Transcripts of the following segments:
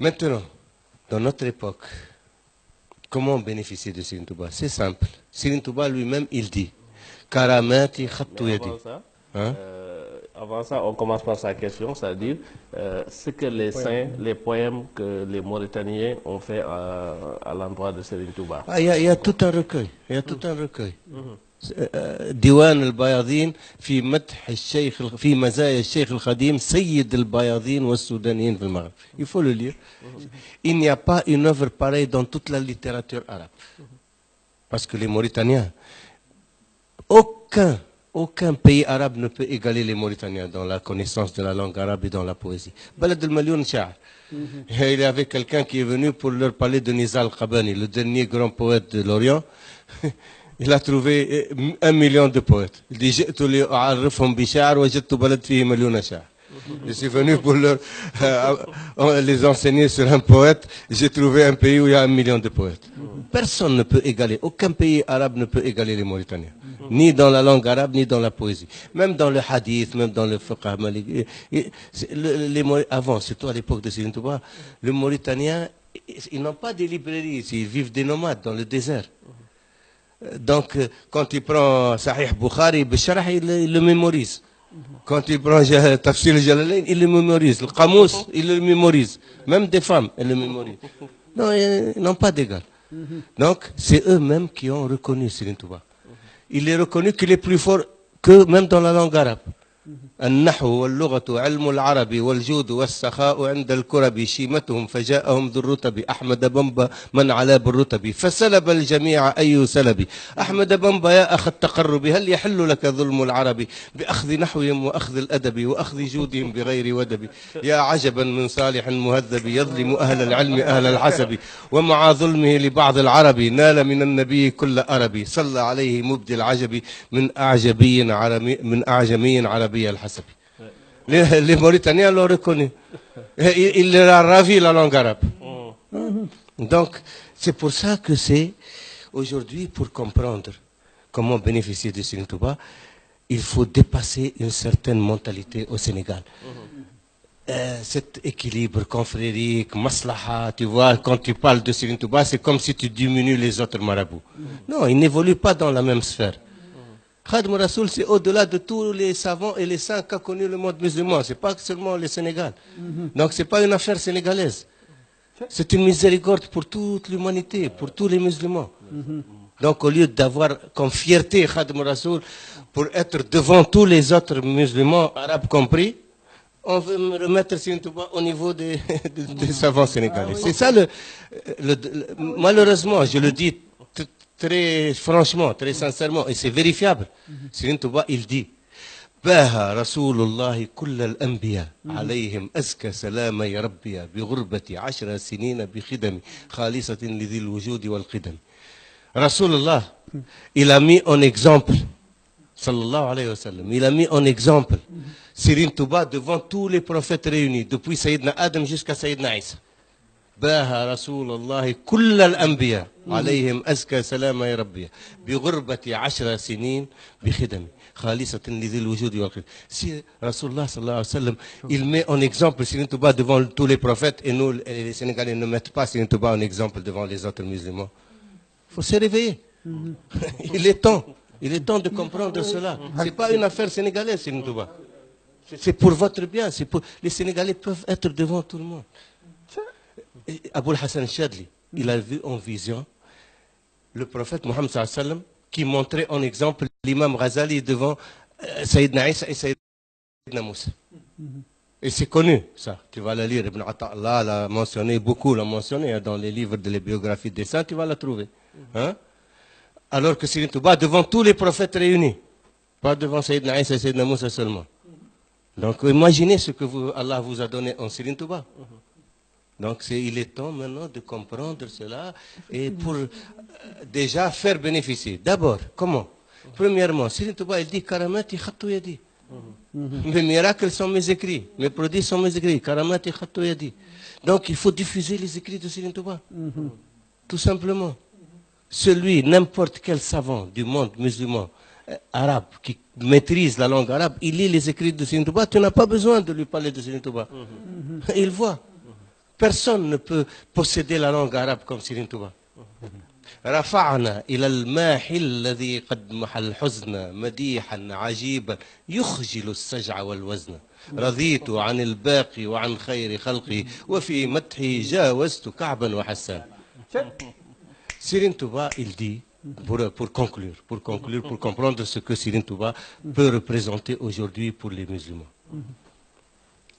Maintenant, dans notre époque, comment bénéficier de Serigne Touba? C'est simple. Serigne Touba lui-même, il dit Karamati khattu yadi. Hein? Avant ça, on commence par sa question, c'est-à-dire ce que les saints, les poèmes que les Mauritaniens ont fait à l'endroit de Serigne Touba. Ah, il y a tout un recueil. Il y a tout un recueil. ديوان البياضين في مدح الشيخ في مزايا الشيخ الخديم سيد البياضين والسودانيين في المغرب. Il faut le lire. Il n'y a pas une œuvre pareille dans toute la littérature arabe. Parce que les Mauritaniens, aucun pays arabe ne peut égaler les Mauritaniens dans la connaissance de la langue arabe et dans la poésie. Balad al-Malioun Sha'ar. Il y avait quelqu'un qui est venu pour leur parler de Nizar Qabani, le dernier grand poète de l'Orient. Il a trouvé 1 million de poètes. Il dit je suis venu pour les enseigner sur un poète. J'ai trouvé un pays où il y a 1 million de poètes. Personne ne peut égaler, aucun pays arabe ne peut égaler les Mauritaniens. Ni dans la langue arabe, ni dans la poésie. Même dans le hadith, même dans le fiqh maliki. Avant, surtout à l'époque de Serigne Touba, les Mauritaniens, ils n'ont pas de librairies ici. Ils vivent des nomades dans le désert. Donc, quand il prend Sahih Bukhari, Bisharah, il le mémorise. Quand il prend Tafsir Jalalain, il le mémorise. Le Qamous, il le mémorise. Même des femmes, elles le mémorisent. Non, ils n'ont pas d'égal. Donc, c'est eux-mêmes qui ont reconnu Serigne Touba. Il est reconnu qu'il est plus fort que même dans la langue arabe. النحو واللغة علم العربي والجود والسخاء عند الكرب شيمتهم فجاءهم ذو الرتب أحمد بمبا من على بالرتب فسلب الجميع أي سلب أحمد بمبا يا أخ التقرب هل يحل لك ظلم العرب بأخذ نحوهم وأخذ الأدب وأخذ جودهم بغير ودب يا عجبا من صالح مهذب يظلم أهل العلم أهل الحسب ومع ظلمه لبعض العرب نال من النبي كل أربي صلى عليه مبدي العجب من أعجمي عربي الحسب. Les Mauritaniens l'ont reconnu. Il leur a ravi la langue arabe. Donc, c'est pour ça que c'est aujourd'hui, pour comprendre comment bénéficier de Serigne Touba, il faut dépasser une certaine mentalité au Sénégal. Cet équilibre confrérique, maslaha, tu vois, quand tu parles de Serigne Touba, c'est comme si tu diminues les autres marabouts. Non, ils n'évoluent pas dans la même sphère. Khadim Rassoul, c'est au-delà de tous les savants et les saints qu'a connu le monde musulman. Ce n'est pas seulement le Sénégal. Donc, ce n'est pas une affaire sénégalaise. C'est une miséricorde pour toute l'humanité, pour tous les musulmans. Donc, au lieu d'avoir comme fierté Khadim Rassoul pour être devant tous les autres musulmans, arabes compris, on veut me remettre Serigne Touba au niveau des savants sénégalais. C'est ça malheureusement, je le dis très franchement, très sincèrement, et c'est vérifiable. Serigne Touba, il dit باها رسول الله كل الأنبياء عليهم أزكى سلام يا ربي بغربة 10 سنين بخدم خالصة لذي الوجود والقدم. رسول الله, il a mis en exemple, sallallahu alayhi wa sallam, il a mis en exemple Serigne Touba devant tous les prophètes réunis, depuis Sayyidina Adam jusqu'à Sayyidina Isa. باها رسول الله كل الأنبياء عليهم أزكى سلام يا ربي بغربة 10 سنين بخدم خالصة لذي الوجود والقدم. Si Rasulullah sallallahu alayhi wa sallam, il met en exemple Serigne Touba devant tous les prophètes et nous, les Sénégalais, ne mettent pas Serigne Touba en exemple devant les autres musulmans. Il faut se réveiller. Il est temps de comprendre cela. Ce n'est pas une affaire sénégalaise, Serigne Touba. C'est pour votre bien. Les Sénégalais peuvent être devant tout le monde. Aboul Hassan Chadli, il a vu en vision le prophète Mohammed sallallahu alayhi wa sallam qui montrait en exemple l'imam Ghazali devant Sayyidina Isa et Sayyidina Moussa. Et c'est connu, ça. Tu vas la lire. Ibn Ata'Allah l'a mentionné, beaucoup l'a mentionné dans les livres de les biographies des saints, tu vas la trouver. Hein? Alors que Serigne Touba devant tous les prophètes réunis, pas devant Sayyidina Isa et Sayyidina Moussa seulement. Donc imaginez ce que Allah vous a donné en Serigne Touba. Donc il est temps maintenant de comprendre cela et pour déjà faire bénéficier. D'abord, comment? Premièrement, Serigne Touba, il dit Karamati khattu yadi. Mes miracles sont mes écrits, mes prodiges sont mes écrits. Karamati khattu yadi. Donc il faut diffuser les écrits de Serigne Touba. Tout simplement. Celui, n'importe quel savant du monde musulman, arabe, qui maîtrise la langue arabe, il lit les écrits de Serigne Touba, tu n'as pas besoin de lui parler de Serigne Touba. Il voit. Personne ne peut posséder la langue arabe comme Serigne Touba. رفعنا إلى الماحي الذي قد محى الحزن مديحا عجيبا يخجل السجع والوزن رضيت عن الباقي وعن خير خلقه وفي مدحه جاوزت كعبا وحسان. Serigne Touba, il dit, pour conclure, pour comprendre ce que Serigne Touba peut représenter aujourd'hui pour les musulmans.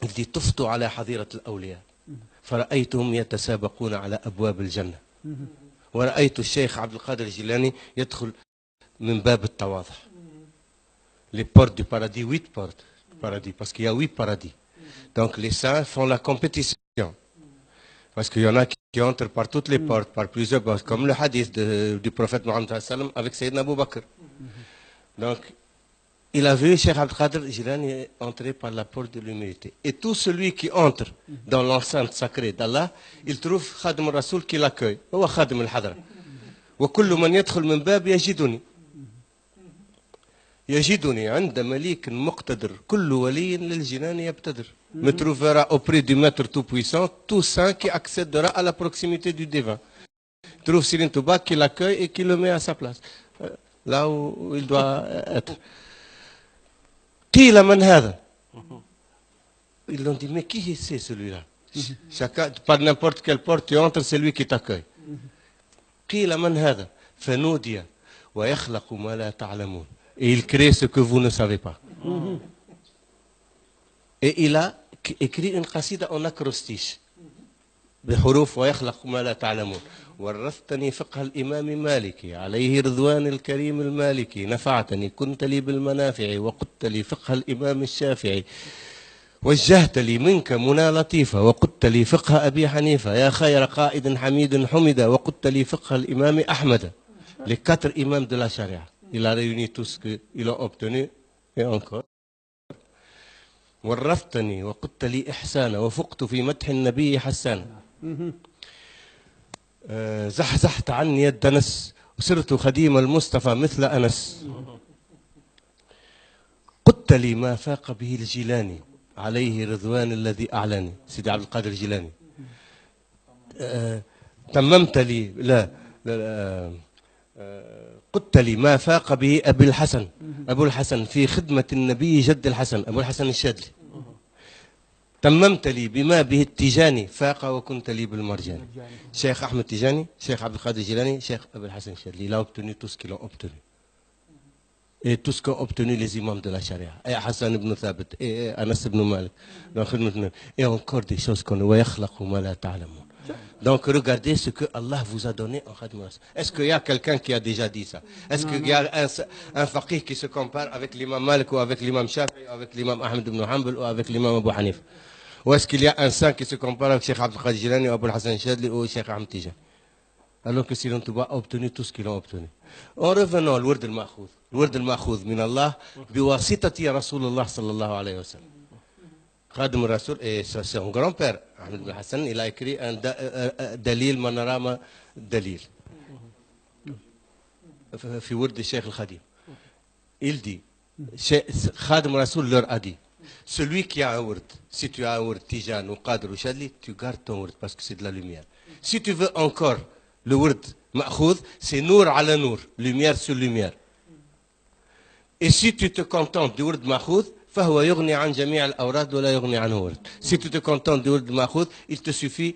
Il dit طفت على حظيرة الأولياء فرأيتهم يتسابقون على أبواب الجنة ورأيت الشيخ عبد القادر الجيلاني يدخل من باب التواضع. Les portes du paradis, 8 portes du paradis, parce qu'il y a 8 paradis. Donc les saints font la compétition. Parce qu'il y en a qui entrent par toutes les portes, par plusieurs portes, comme le hadith du prophète Mohammed avec Sayyidina Abu Bakr. Donc, il a vu Cheikh Abdel Qadir Jilani entrer par la porte de l'humilité. Et tout celui qui entre dans l'enceinte sacrée d'Allah, il trouve Khadim al-Rasoul qui l'accueille. هو خادم الحضرة. وكل من يدخل من باب يجدني. يجدني عند مليك مقتدر كل ولي للجنان يبتدر. Me trouvera auprès du maître tout-puissant, tout saint qui accédera à la proximité du divin. Trouve Serigne Touba qui l'accueille et qui le met à sa place, là où il doit être. قيل من هذا? Ils l'ont dit, mais qui c'est celui-là? Chacun, par n'importe quelle porte tu entres, c'est lui qui t'accueille. قيل من هذا? فنودي ويخلق ما لا تعلمون. Et il crée ce que vous ne savez pas. Et il a écrit une qasida en acrostiche. بحروف ويخلق ما لا تعلمون. ورثتني فقه الإمام مالكي عليه رضوان الكريم المالكي نفعتني كنت لي بالمنافع وقدت لي فقه الإمام الشافعي وجهت لي منك منى لطيفة وقدت لي فقه أبي حنيفة يا خير قائد حميد حمد وقدت لي فقه الإمام أحمد. Les 4 imams de la charia. Il a réuni tout ce qu'ils ont obtenu et encore. ورثتني وقدت لي إحسانا وفقت في مدح النبي حسانا زحزحت عني يد نس وصرت خديم المصطفى مثل أنس قدت لي ما فاق به الجيلاني عليه رضوان الذي أعلاني. سيدي عبد القادر الجيلاني. تممت لي لا قدت لي ما فاق به أبو الحسن في خدمة النبي جد الحسن أبو الحسن الشاذلي. تممت لي بما به التيجاني فاق وكنت لي بالمرجاني. Cheikh Ahmed Tijani, Cheikh Abdel Qadir Jilani, Cheikh Abul Hassan Chadli. Il a obtenu tout ce qu'ils ont obtenu. Et tout ce qu'ont obtenu les imams de la charia. Et Hassan ibn Thabit, et Anas ibn Malik. Et encore des choses qu'on voit. Donc regardez ce que Allah vous a donné en Khadim al-Rasul. Est-ce qu'il y a quelqu'un qui a déjà dit ça? Est-ce qu'il y a un faqih qui se compare avec l'imam Malik ou avec l'imam Shafi ou avec l'imam Ahmed ibn Hanbal ou avec l'imam Abu Hanif? Ou est-ce qu'il y a un saint qui se compare avec Cheikh Abdel Qadir Jilani ou Abul Hassan Chadli ou Cheikh Ahmed Tijani? Alors que Serigne Touba a obtenu tout ce qu'ils ont obtenu. En revenant au Wird al-Ma'khoud. Wird al-Ma'khoud min Allah biwasitati Rasulullah sallallahu alayhi wa sallam. Khadim al-Rasul, et son grand-père, Ahmed ibn Hassan, il a écrit un Dalil Manarama Dalil. Fi Wird al-Sheikh al-Khadim. Il dit, Khadim al-Rasul leur a dit, celui qui a un Wird, si tu as un Wird Tijan ou Qadr ou Chadli, tu gardes ton Wird parce que c'est de la lumière. Si tu veux encore le Wird Ma'khoud, c'est Nour ala Nour, lumière sur lumière. Et si tu te contentes du Wird Ma'khoud, فهو يغني عن جميع الأوراد ولا يغني عنه ورد. Si tu te contentes du Wird Ma'khoud, il te suffit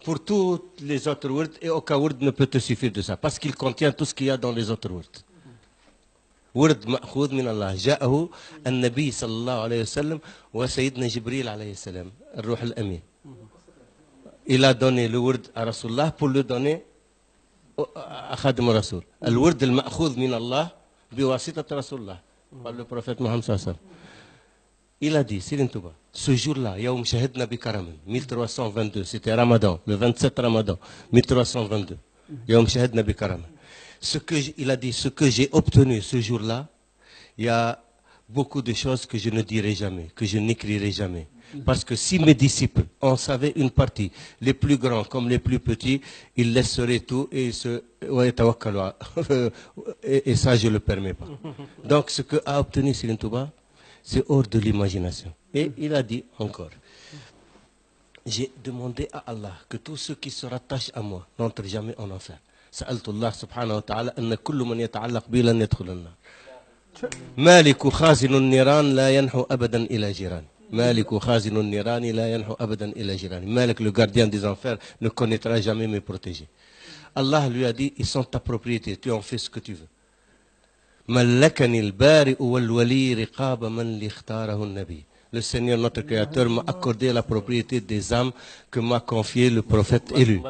pour tous les autres Wird et aucun Wird ne peut te suffire de ça parce qu'il contient tout ce qu'il y a dans les autres Wird. Wird Ma'khoud min Allah. جاءه النبي صلى الله عليه وسلم وسيدنا جبريل عليه السلام الروح الأمين. Il a donné le Wird à Rasulullah pour le donner à Khadim al-Rasul. Le Wird al-Ma'khoud min Allah biwasitati Rasulullah. Par le prophète Mohammed sallallahu alayhi wa sallam. Il a dit, Serigne Touba, ce jour-là, Yawm Shahidna bi Karamin, 1322, c'était Ramadan, le 27 Ramadan, 1322. Yawm Shahidna bi Karamin. Il a dit, ce que j'ai obtenu ce jour-là, il y a beaucoup de choses que je ne dirai jamais, que je n'écrirai jamais. Parce que si mes disciples en savaient une partie, les plus grands comme les plus petits, ils laisseraient tout et et ça je ne le permets pas. Donc ce que a obtenu Serigne Touba, c'est hors de l'imagination. Et il a dit encore, j'ai demandé à Allah que tous ceux qui se rattachent à moi n'entrent jamais en enfer. سألت الله سبحانه وتعالى أن كل من يتعلق بي لن يدخل النار. مالك خازن النيران لا ينحو أبدا إلى جيراني. مالك خازن النيران لا ينحو أبدا إلى جيراني. Malik, le gardien des enfers, ne connaîtra jamais mes protégés. Allah lui a dit, ils sont ta propriété, tu en fais ce que tu veux. ملكني البارئ والولي رقاب من لاختاره النبي. Le Seigneur, notre Créateur, m'a accordé la propriété des âmes que m'a confié le prophète élu.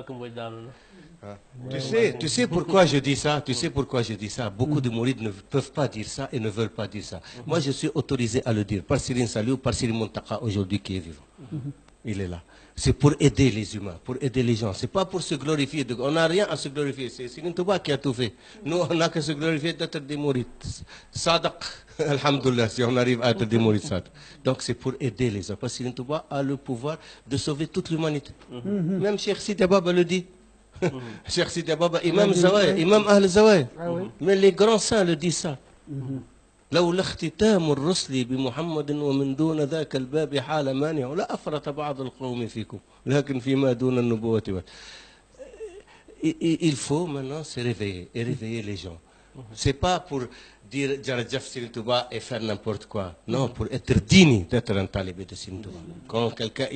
Tu sais pourquoi je dis ça? Tu sais pourquoi je dis ça? Beaucoup de mourides ne peuvent pas dire ça et ne veulent pas dire ça. Moi, je suis autorisé à le dire par Sirine Saliou, par Sirine Montaka aujourd'hui qui est vivant. Il est là. C'est pour aider les humains, pour aider les gens. C'est pas pour se glorifier. On n'a rien à se glorifier. C'est Sirine Touba qui a tout fait. Nous, on n'a qu'à se glorifier d'être des mourides. Sadaq, alhamdoulilah, si on arrive à être des mourides sadaq. Donc c'est pour aider les gens. Parce que Sirine Touba a le pouvoir de sauver toute l'humanité. Même Cheikh Sidi Baba le dit. Cheikh Sidi Baba, Imam Zawaya, Imam Ahl Zawaya. Mais les grands saints le disent ça. لولا اختتام الرسل بمحمد ومن دون ذاك الباب حال مانع لا أفرط بعض القوم فيكم لكن فيما دون النبوة. Il faut maintenant se réveiller et réveiller les gens. C'est pas pour dire Djaradjaf Sirine Touba et faire n'importe quoi. Non, pour être digne d'être un talibé de Sirine Touba. Quand quelqu'un